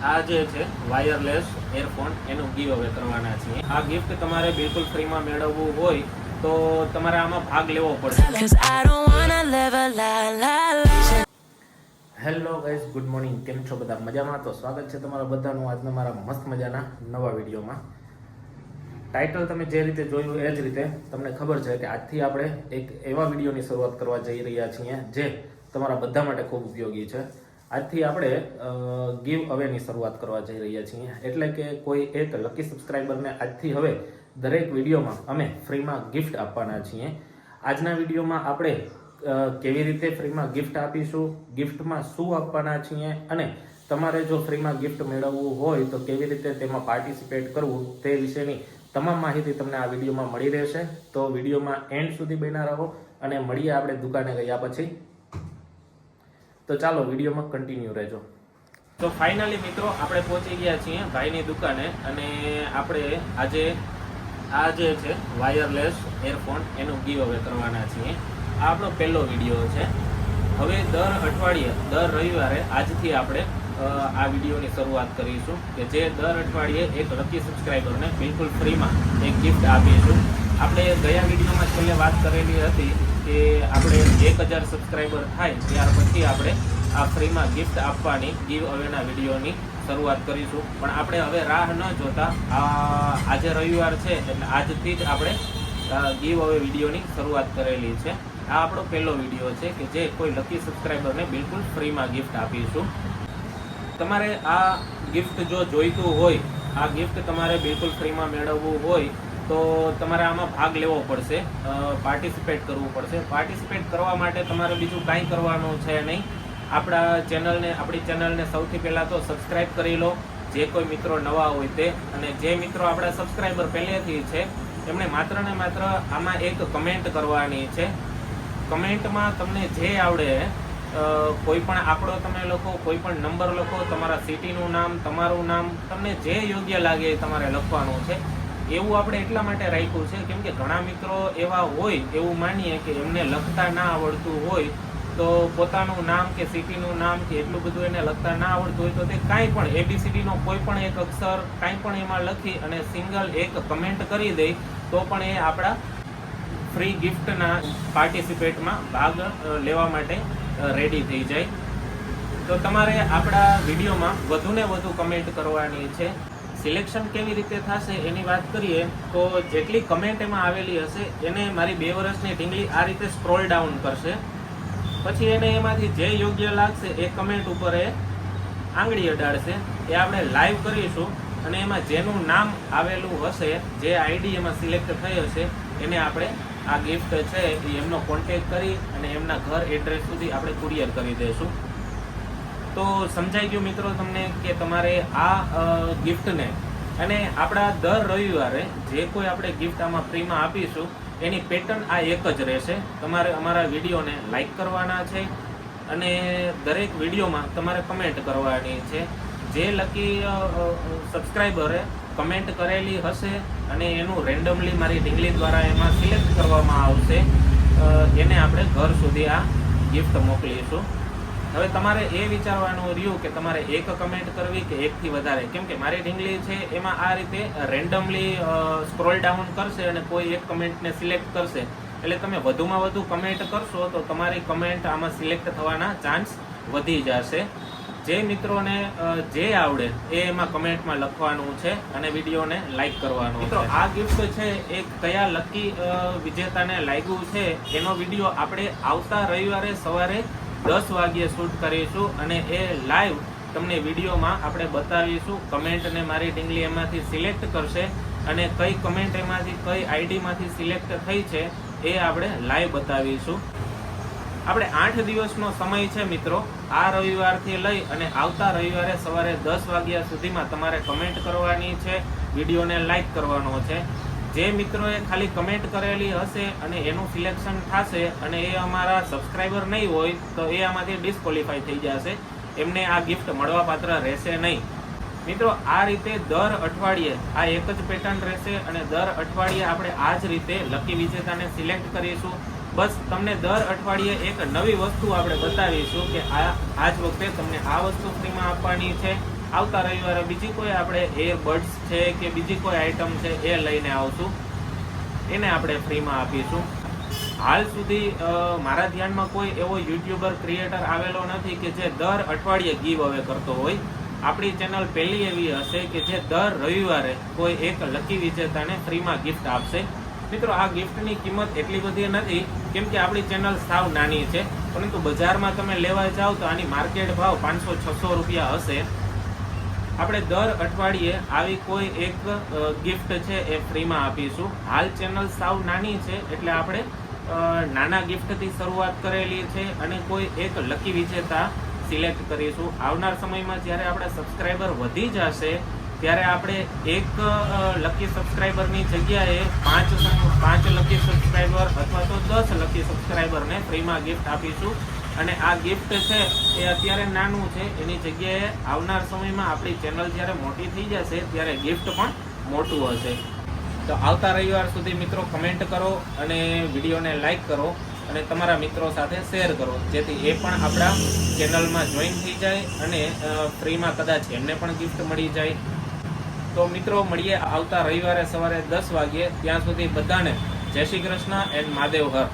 આ જે છે વાયરલેસ એરફોન એનું ગીવ અવે કરવાના છીએ. આ ગિફ્ટ તમારે બિલકુલ ફ્રીમાં મેળવવું હોય તો તમારે આમાં ભાગ લેવો પડશે. Hello guys, good morning. કેમ છો બધા? મજામાં? તો સ્વાગત છે તમારા બધાનું આજના મારા મસ્ત મજાના નવા વિડીયોમાં. ટાઇટલ તમે જે રીતે જોયું એ જ રીતે તમને ખબર છે કે આજથી આપણે એક એવા વિડીયોની શરૂઆત કરવા જઈ રહ્યા છીએ જે તમારા બધા માટે ખૂબ ઉપયોગી છે. આજથી આપણે ગીવ અવેની શરૂઆત કરવા જઈ રહ્યા છીએ. એટલે કે કોઈ એક લકી સબસ્ક્રાઈબરને આજથી હવે દરેક વિડીયોમાં અમે ફ્રીમાં ગિફ્ટ આપવાના છીએ. આજના વિડીયોમાં આપણે કેવી રીતે ફ્રીમાં ગિફ્ટ આપીશું, ગિફ્ટમાં શું આપવાના છીએ અને તમારે જો ફ્રીમાં ગિફ્ટ મેળવવું હોય તો કેવી રીતે તેમાં પાર્ટિસિપેટ કરવું તે વિશેની તમામ માહિતી તમને આ વિડીયોમાં મળી રહેશે. તો વિડીયોમાં એન્ડ સુધી બન્યા રહો અને મળીએ આપણે દુકાને ગયા પછી. તો ચાલો વિડીયોમાં કન્ટિન્યુ રહેજો. તો ફાઇનલી મિત્રો આપણે પહોંચી ગયા છીએ ભાઈની દુકાને અને આપણે આજે આ જે છે વાયરલેસ એરફોન એનું ગીવ અવે કરવાના છીએ. આ આપણો પહેલો વિડીયો છે. હવે દર અઠવાડિયે દર રવિવારે આજથી આપણે આ વિડીયોની શરૂઆત કરીશું કે જે દર અઠવાડિયે એક લકી સબસ્ક્રાઈબરને બિલકુલ ફ્રીમાં એક ગિફ્ટ આપીશું. આપણે ગયા વિડીયોમાં છેલ્લે વાત કરેલી હતી કે આપણે 1000 સબસ્ક્રાઈબર થાય ત્યાર પછી આપણે આ ફ્રીમાં ગિફ્ટ આપવાની ગીવ અવેના વિડીયોની શરૂઆત કરીશું. પણ આપણે હવે રાહ ન જોતા આજે રવિવાર છે એટલે આજથી જ આપણે ગીવ અવે વિડીયોની શરૂઆત કરેલી છે. આ આપણો પહેલો વિડીયો છે કે જે કોઈ લકી સબસ્ક્રાઈબરને બિલકુલ ફ્રીમાં ગિફ્ટ આપીશું. તમારે આ ગિફ્ટ જો જોઈતું હોય, આ ગિફ્ટ તમારે બિલકુલ ફ્રીમાં મેળવવું હોય તો તમારે આમાં ભાગ લેવો પડશે, પાર્ટિસિપેટ કરવું પડશે. પાર્ટિસિપેટ કરવા માટે તમારે બીજું કાંઈ કરવાનું છે નહીં. આપણી ચેનલને સૌથી પહેલાં તો સબસ્ક્રાઈબ કરી લો, જે કોઈ મિત્રો નવા હોય તે. અને જે મિત્રો આપણા સબસ્ક્રાઈબર પહેલેથી છે એમણે માત્ર ને માત્ર આમાં એક કમેન્ટ કરવાની છે. કમેન્ટમાં તમને જે આવડે કોઈ પણ આંકડો તમે લખો, કોઈ પણ નંબર લખો, તમારા સિટીનું નામ, તમારું નામ, તમને જે યોગ્ય લાગે એ તમારે લખવાનું છે. એવું આપણે એટલા માટે રાખ્યું છે કેમ કે ઘણા મિત્રો એવા હોય, એવું માનીએ કે એમને લખતા ના આવડતું હોય તો પોતાનું નામ કે સિટીનું નામ કે એટલું બધું એને લખતા ના આવડતું હોય તો તે કાંઈ પણ ABCD નો કોઈ પણ એક અક્ષર કાંઈ પણ એમાં લખી અને સિંગલ એક કમેન્ટ કરી દે તો પણ એ આપણા ફ્રી ગિફ્ટના પાર્ટિસિપેટમાં ભાગ લેવા માટે રેડી થઈ જાય. તો તમારે આપણા વિડીયોમાં વધુને વધુ કમેન્ટ કરવાની છે. સિલેક્શન કેવી રીતે થશે એની વાત કરીએ તો જેટલી કમેન્ટ એમાં આવેલી હશે એને મારી 2 વર્ષની ઢીંગલી આ રીતે સ્ક્રોલ ડાઉન કરશે. પછી એને એમાંથી જે યોગ્ય લાગશે એ કમેન્ટ ઉપર એ આંગળી અડાડશે. એ આપણે લાઈવ કરીશું અને એમાં જેનું નામ આવેલું હશે, જે આઈડી એમાં સિલેક્ટ થઈ હશે એને આપણે આ ગિફ્ટ છે એ એમનો કોન્ટેક્ટ કરી અને એમના ઘર એડ્રેસ સુધી આપણે કુરિયર કરી દઈશું. તો સમજાઈ ગયું મિત્રો તમને કે તમારે આ ગિફ્ટને અને આપણા દર રવિવારે જે કોઈ આપણે ગિફ્ટ આમાં ફ્રીમાં આપીશું એની પેટર્ન આ એક જ રહેશે. તમારે અમારા વિડીયોને લાઈક કરવાના છે અને દરેક વિડીયોમાં તમારે કમેન્ટ કરવાની છે. જે લકી સબસ્ક્રાઈબરે કમેન્ટ કરેલી હશે અને એનું રેન્ડમલી મારી ઢીંગલી દ્વારા એમાં સિલેક્ટ કરવામાં આવશે, એને આપણે ઘર સુધી આ ગિફ્ટ મોકલીશું. હવે તમારે એ વિચારવાનું રહ્યું કે તમારે એક કમેન્ટ કરવી કે એકથી વધારે, કેમ કે મારી ઢીંગલી છે એમાં આ રીતે રેન્ડમલી સ્ક્રોલ ડાઉન કરશે અને કોઈ એક કમેન્ટને સિલેક્ટ કરશે. એટલે તમે વધુમાં વધુ કમેન્ટ કરશો તો તમારી કમેન્ટ આમાં સિલેક્ટ થવાના ચાન્સ વધી જશે. જે મિત્રોને જે આવડે એ એમાં કમેન્ટમાં લખવાનું છે અને વિડીયોને લાઈક કરવાનો છે. આ ગિફ્ટ છે એ કયા લકી વિજેતાને લાગ્યું છે એનો વિડીયો આપણે આવતા રવિવારે સવારે 10 વાગ્યે શૂટ કરીશું અને એ લાઈવ તમને વિડીયોમાં આપણે બતાવીશું. કમેન્ટને મારી ઢીંગલી એમાંથી સિલેક્ટ કરશે અને કઈ કમેન્ટ એમાંથી કઈ આઈડીમાંથી સિલેક્ટ થઈ છે એ આપણે લાઈવ બતાવીશું. આપણે 8 દિવસનો સમય છે મિત્રો. આ રવિવારથી લઈ અને આવતા રવિવારે સવારે 10 વાગ્યા સુધીમાં તમારે કમેન્ટ કરવાની છે, વિડીયોને લાઈક કરવાનો છે. જે મિત્રોએ ખાલી કમેન્ટ કરેલી હશે અને એનું સિલેક્શન થશે અને એ અમારા સબસ્ક્રાઈબર નહીં હોય તો એ આમાંથી ડિસ્ક્વોલિફાય થઈ જશે, એમને આ ગિફ્ટ મળવા પાત્ર રહેશે નહીં. મિત્રો આ રીતે દર અઠવાડિયે આ એક જ પેટર્ન રહેશે અને દર અઠવાડિયે આપણે આ જ રીતે લકી વિજેતાને સિલેક્ટ કરીશું. બસ તમને દર અઠવાડિયે એક નવી વસ્તુ આપણે બતાવીશું કે આ જ વખતે તમને આ વસ્તુ ફ્રીમાં આપવાની છે, આવતા રવિવારે બીજી કોઈ આપણે એરબડ્સ છે કે બીજી કોઈ આઈટમ છે એ લઈને આવશું, એને આપણે ફ્રીમાં આપીશું. હાલ સુધી મારા ધ્યાનમાં કોઈ એવો યુટ્યુબર ક્રિએટર આવેલો નથી કે જે દર અઠવાડિયે ગીવ અવે કરતો હોય. આપણી ચેનલ પહેલી એવી હશે કે જે દર રવિવારે કોઈ એક લકી વિજેતાને ફ્રીમાં ગિફ્ટ આપશે. મિત્રો, આ ગિફ્ટની કિંમત એટલી બધી નથી, કેમ કે આપણી ચેનલ સાવ નાની છે, પરંતુ બજારમાં તમે લેવા જાઓ તો આની માર્કેટ ભાવ 500-600 રૂપિયા હશે. આપણે દર અઠવાડિયે આવી કોઈ એક ગિફ્ટ છે એ ફ્રીમાં આપીશું. હાલ ચેનલ સાવ નાની છે એટલે આપણે નાના ગિફ્ટથી શરૂઆત કરેલી છે અને કોઈ એક લકી વિજેતા સિલેક્ટ કરીશું. આવનાર સમયમાં જ્યારે આપણા સબસ્ક્રાઈબર વધી જશે ત્યારે આપણે એક લકી સબસ્ક્રાઈબરની જગ્યાએ 5 લકી સબસ્ક્રાઈબર અથવા તો 10 લકી સબસ્ક્રાઈબરને ફ્રીમાં ગિફ્ટ આપીશું. અને આ ગિફ્ટ છે એ અત્યારે નાનું છે, એની જગ્યાએ આવનાર સમયમાં આપણી ચેનલ જ્યારે મોટી થઈ જશે ત્યારે ગિફ્ટ પણ મોટું હશે. તો આવતા રવિવાર સુધી મિત્રો કમેન્ટ કરો અને વિડીયોને લાઈક કરો અને તમારા મિત્રો સાથે શેર કરો, જેથી એ પણ આપણા ચેનલમાં જોઈન થઈ જાય અને ફ્રીમાં કદાચ એમને પણ ગિફ્ટ મળી જાય. તો મિત્રો, મળીએ આવતા રવિવારે સવારે 10 વાગ્યે. ત્યાં સુધી બધાને જય શ્રી કૃષ્ણ એન્ડ મહાદેવ હર.